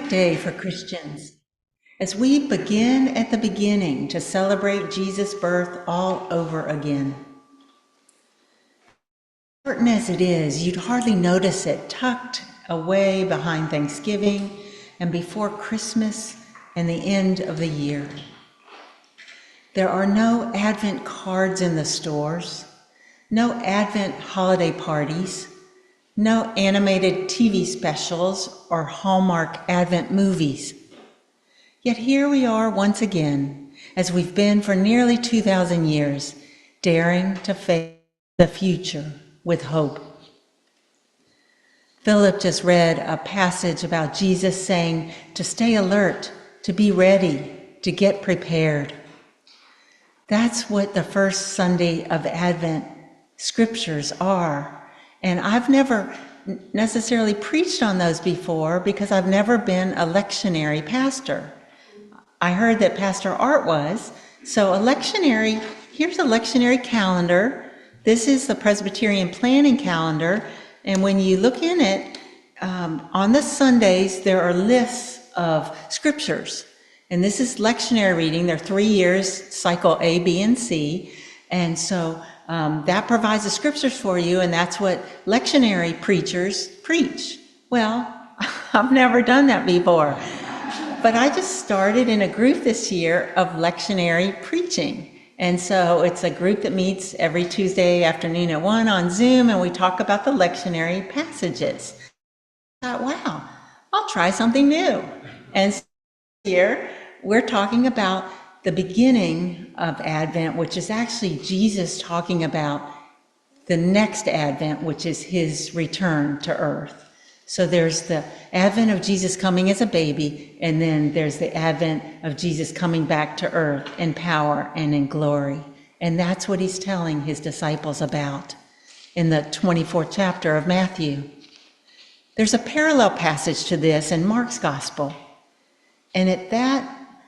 historic day for Christians as we begin at the beginning to celebrate Jesus' birth all over again. Important as it is, you'd hardly notice it tucked away behind Thanksgiving and before Christmas and the end of the year. There are no Advent cards in the stores, no Advent holiday parties, no animated TV specials or Hallmark Advent movies. Yet here we are once again, as we've been for nearly 2,000 years, daring to face the future with hope. Philip just read a passage about Jesus saying to stay alert, to be ready, to get prepared. That's what the first Sunday of Advent scriptures are. And I've never necessarily preached on those before because I've never been a lectionary pastor. I heard that Pastor Art was. So here's a lectionary calendar. This is the Presbyterian planning calendar. And when you look in it, on the Sundays, there are lists of scriptures. And this is lectionary reading. They're 3 years, cycle A, B, and C. And so that provides the scriptures for you, and that's what lectionary preachers preach. Well, I've never done that before. But I just started in a group this year of lectionary preaching. And so it's a group that meets every Tuesday afternoon at 1 on Zoom, and we talk about the lectionary passages. I thought, wow, I'll try something new. And so here we're talking about the beginning of Advent, which is actually Jesus talking about the next Advent, which is his return to earth. So there's the Advent of Jesus coming as a baby, and then there's the Advent of Jesus coming back to earth in power and in glory. And that's what he's telling his disciples about in the 24th chapter of Matthew. There's a parallel passage to this in Mark's gospel. And at that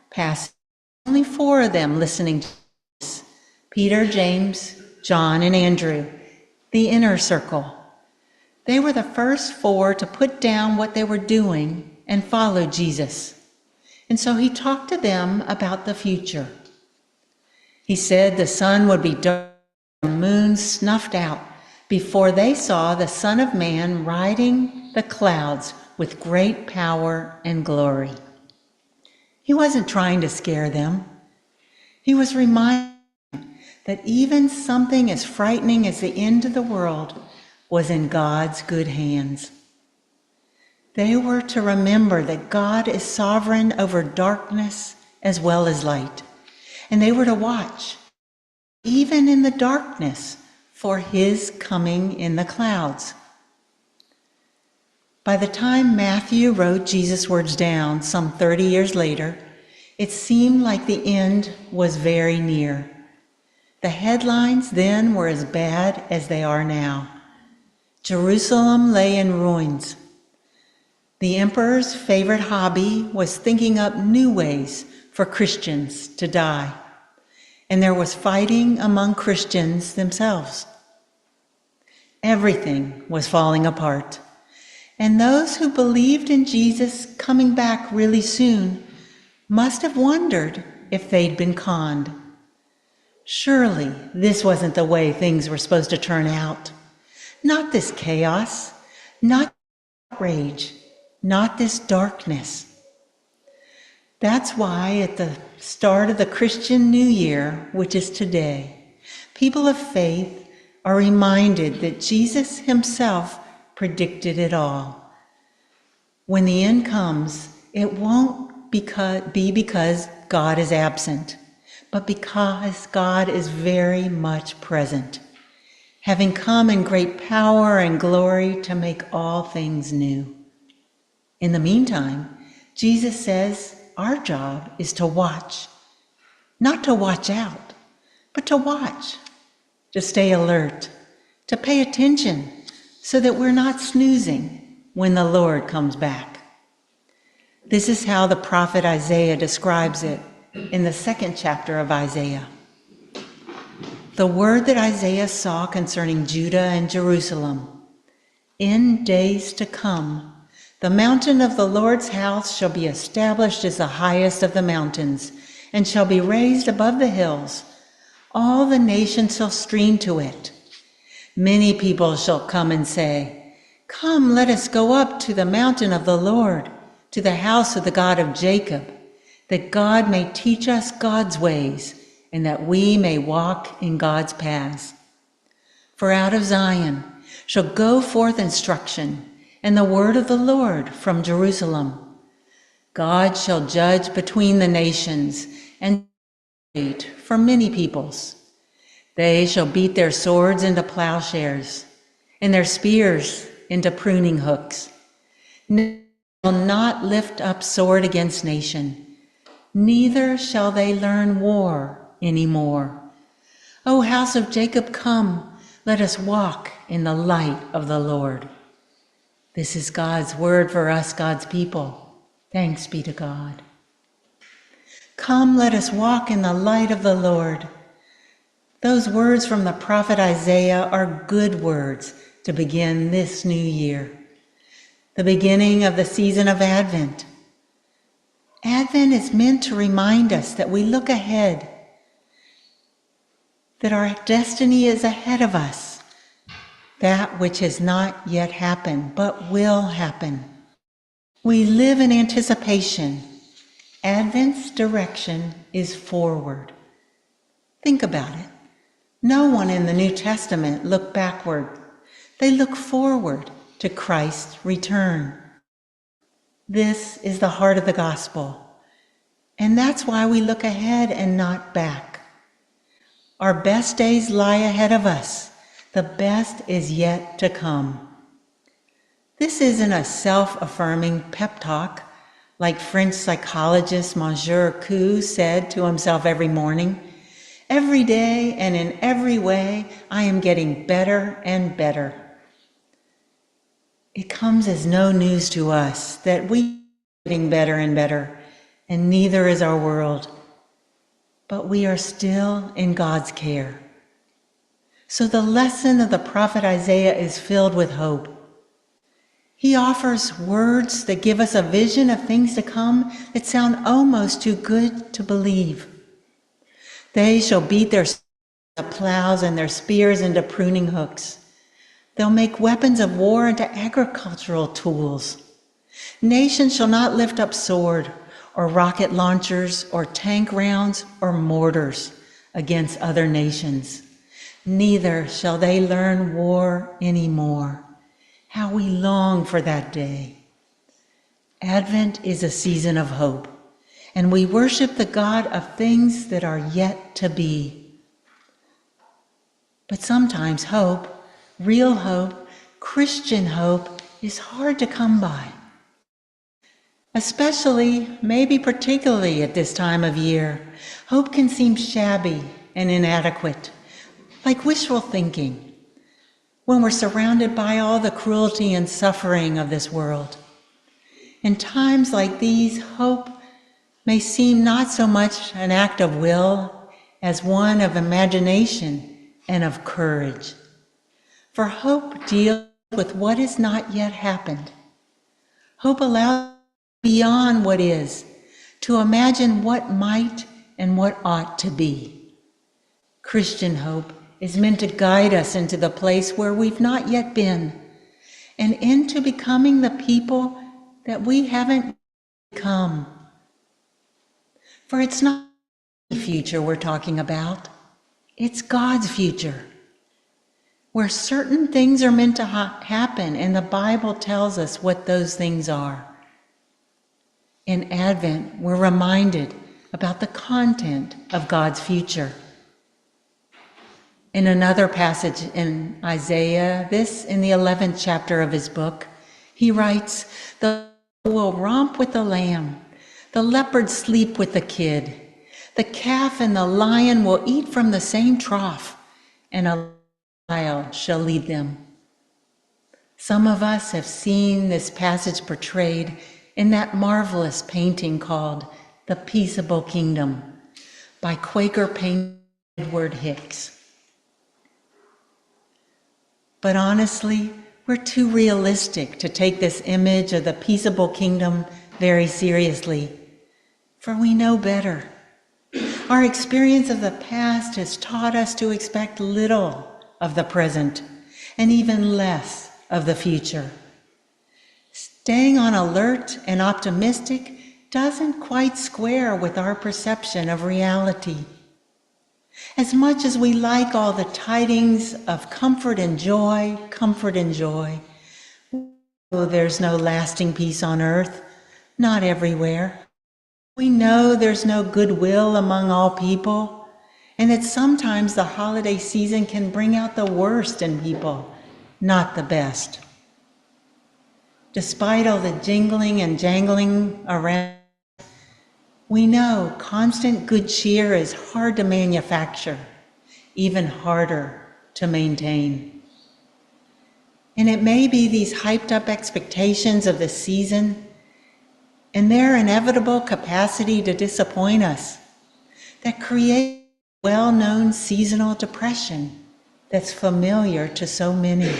passage, only 4 of them listening to Jesus: Peter, James, John, and Andrew, the inner circle. They were the first 4 to put down what they were doing and follow Jesus. And so he talked to them about the future. He said the sun would be dark and the moon snuffed out before they saw the Son of Man riding the clouds with great power and glory. He wasn't trying to scare them. He was reminding them that even something as frightening as the end of the world was in God's good hands. They were to remember that God is sovereign over darkness as well as light. And they were to watch, even in the darkness, for his coming in the clouds. By the time Matthew wrote Jesus' words down some 30 years later, it seemed like the end was very near. The headlines then were as bad as they are now. Jerusalem lay in ruins. The emperor's favorite hobby was thinking up new ways for Christians to die. And there was fighting among Christians themselves. Everything was falling apart. And those who believed in Jesus coming back really soon must have wondered if they'd been conned. Surely this wasn't the way things were supposed to turn out. Not this chaos, not outrage, not this darkness. That's why at the start of the Christian New Year, which is today, people of faith are reminded that Jesus himself predicted it all. When the end comes, it won't be because God is absent, but because God is very much present, having come in great power and glory to make all things new. In the meantime, Jesus says our job is to watch, not to watch out, but to watch, to stay alert, to pay attention so that we're not snoozing when the Lord comes back. This is how the prophet Isaiah describes it in the 2nd chapter of Isaiah. The word that Isaiah saw concerning Judah and Jerusalem: in days to come, The mountain of the Lord's house shall be established as the highest of the mountains, and shall be raised above the hills. All the nations shall stream to it. Many people shall come and say, "Come, let us go up to the mountain of the Lord, to the house of the God of Jacob, that God may teach us God's ways, and that we may walk in God's paths. For out of Zion shall go forth instruction, and the word of the Lord from Jerusalem. God shall judge between the nations, and for many peoples. They shall beat their swords into plowshares, and their spears into pruning hooks. Nation will not lift up sword against nation, neither shall they learn war any more. O house of Jacob, come, let us walk in the light of the Lord." This is God's word for us, God's people. Thanks be to God. Come, let us walk in the light of the Lord. Those words from the prophet Isaiah are good words to begin this new year, the beginning of the season of Advent. Advent is meant to remind us that we look ahead, that our destiny is ahead of us, that which has not yet happened but will happen. We live in anticipation. Advent's direction is forward. Think about it. No one in the New Testament looked backward. They look forward to Christ's return. This is the heart of the gospel, and that's why we look ahead and not back. Our best days lie ahead of us. The best is yet to come. This isn't a self-affirming pep talk like French psychologist Monsieur Coup said to himself every morning. Every day and in every way, I am getting better and better. It comes as no news to us that we are getting better and better, and neither is our world. But we are still in God's care. So the lesson of the prophet Isaiah is filled with hope. He offers words that give us a vision of things to come that sound almost too good to believe. They shall beat their plows and their spears into pruning hooks. They'll make weapons of war into agricultural tools. Nations shall not lift up sword or rocket launchers or tank rounds or mortars against other nations. Neither shall they learn war anymore. How we long for that day. Advent is a season of hope, and we worship the God of things that are yet to be. But sometimes hope, real hope, Christian hope, is hard to come by. Especially, maybe particularly at this time of year, hope can seem shabby and inadequate, like wishful thinking, when we're surrounded by all the cruelty and suffering of this world. In times like these, hope may seem not so much an act of will as one of imagination and of courage. For hope deals with what has not yet happened. Hope allows beyond what is, to imagine what might and what ought to be. Christian hope is meant to guide us into the place where we've not yet been, and into becoming the people that we haven't become. For it's not the future we're talking about, it's God's future, where certain things are meant to happen, and the Bible tells us what those things are. In Advent, we're reminded about the content of God's future. In another passage in Isaiah, this in the 11th chapter of his book, he writes, "The lamb will romp with the lamb, the leopard sleep with the kid, the calf and the lion will eat from the same trough, and a child shall lead them." Some of us have seen this passage portrayed in that marvelous painting called The Peaceable Kingdom by Quaker painter Edward Hicks. But honestly, We're too realistic to take this image of the peaceable kingdom very seriously, for we know better. Our experience of the past has taught us to expect little of the present and even less of the future. Staying on alert and optimistic doesn't quite square with our perception of reality. As much as we like all the tidings of comfort and joy, oh, there's no lasting peace on earth, not everywhere. We know there's no goodwill among all people, and that sometimes the holiday season can bring out the worst in people, not the best. Despite all the jingling and jangling around, we know constant good cheer is hard to manufacture, even harder to maintain. And it may be these hyped up expectations of the season and their inevitable capacity to disappoint us that create well-known seasonal depression that's familiar to so many.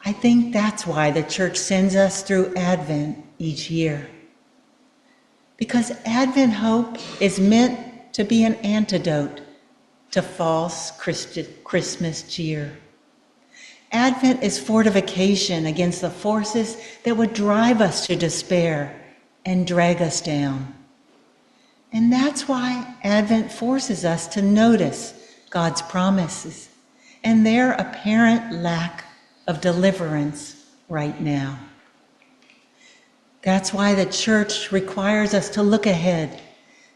I think that's why the church sends us through Advent each year. Because Advent hope is meant to be an antidote to false Christmas cheer. Advent is fortification against the forces that would drive us to despair and drag us down. And that's why Advent forces us to notice God's promises and their apparent lack of deliverance right now. That's why the church requires us to look ahead,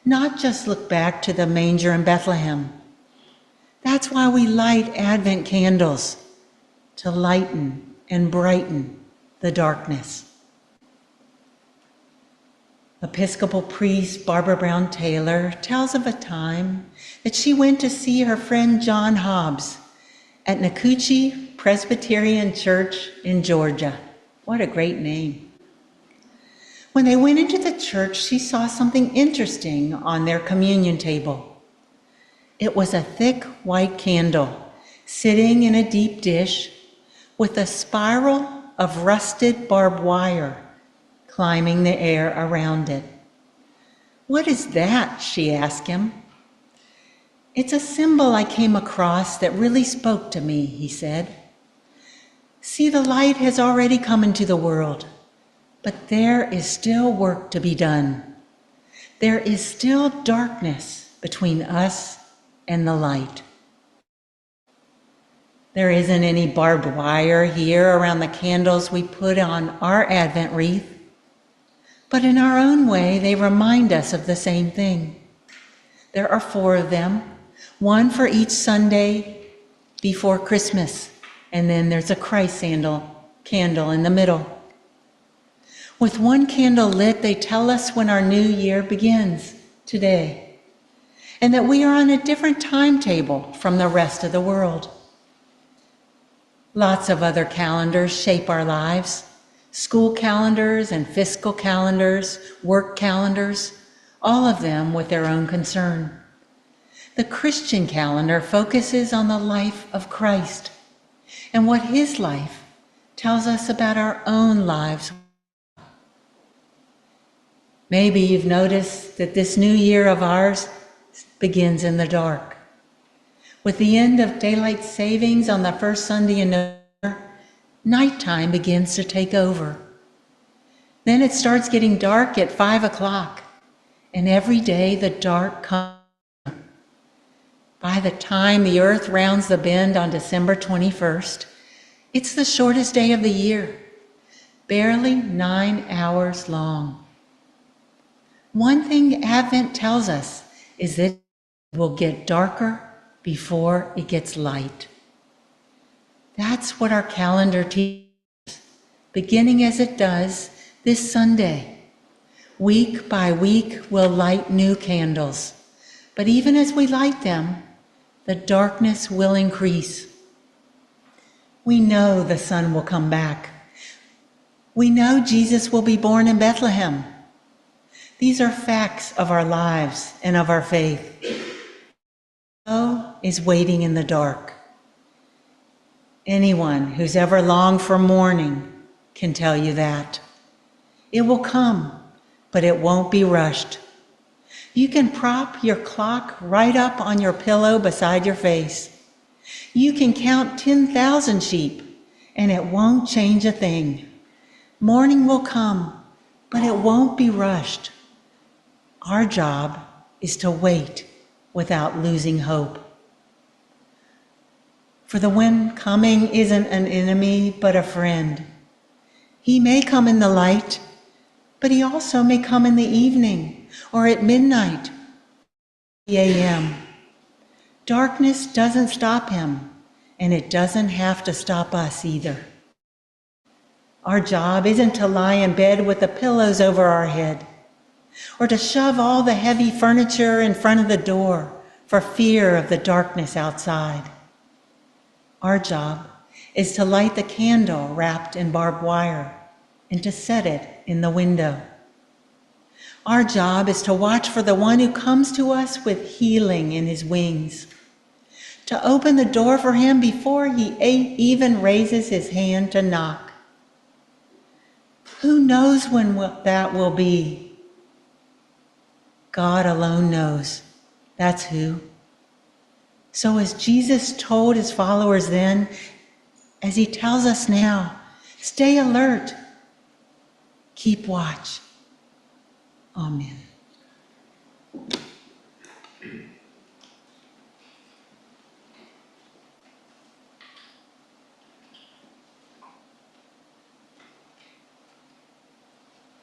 not just look back to the manger in Bethlehem. That's why we light Advent candles, to lighten and brighten the darkness. Episcopal priest Barbara Brown Taylor tells of a time that she went to see her friend John Hobbs at Nakuchi Presbyterian Church in Georgia. What a great name. When they went into the church, she saw something interesting on their communion table. It was a thick white candle sitting in a deep dish with a spiral of rusted barbed wire climbing the air around it. "What is that?" she asked him. "It's a symbol I came across that really spoke to me," he said. "See, the light has already come into the world, but there is still work to be done. There is still darkness between us and the light." There isn't any barbed wire here around the candles we put on our Advent wreath, but in our own way, they remind us of the same thing. There are 4 of them, one for each Sunday before Christmas, and then there's a Christ candle in the middle. With one candle lit, they tell us when our new year begins, today, and that we are on a different timetable from the rest of the world. Lots of other calendars shape our lives. School calendars and fiscal calendars, work calendars, all of them with their own concern. The Christian calendar focuses on the life of Christ and what his life tells us about our own lives. Maybe you've noticed that this new year of ours begins in the dark. With the end of daylight savings on the first Sunday in November, nighttime begins to take over. Then it starts getting dark at 5 o'clock, and every day the dark comes. By the time the earth rounds the bend on December 21st, it's the shortest day of the year, barely 9 hours long. One thing Advent tells us is that it will get darker before it gets light. That's what our calendar teaches, beginning as it does this Sunday. Week by week, we'll light new candles, but even as we light them, the darkness will increase. We know the sun will come back. We know Jesus will be born in Bethlehem. These are facts of our lives and of our faith. So is waiting in the dark. Anyone who's ever longed for morning can tell you that. It will come, but it won't be rushed. You can prop your clock right up on your pillow beside your face. You can count 10,000 sheep, and it won't change a thing. Morning will come, but it won't be rushed. Our job is to wait without losing hope. For the one coming isn't an enemy, but a friend. He may come in the light, but he also may come in the evening or at midnight, 3 a.m. Darkness doesn't stop him, and it doesn't have to stop us either. Our job isn't to lie in bed with the pillows over our head, or to shove all the heavy furniture in front of the door for fear of the darkness outside. Our job is to light the candle wrapped in barbed wire and to set it in the window. Our job is to watch for the one who comes to us with healing in his wings, to open the door for him before he even raises his hand to knock. Who knows when that will be? God alone knows. That's who. So as Jesus told his followers then, as he tells us now, stay alert, keep watch. Amen.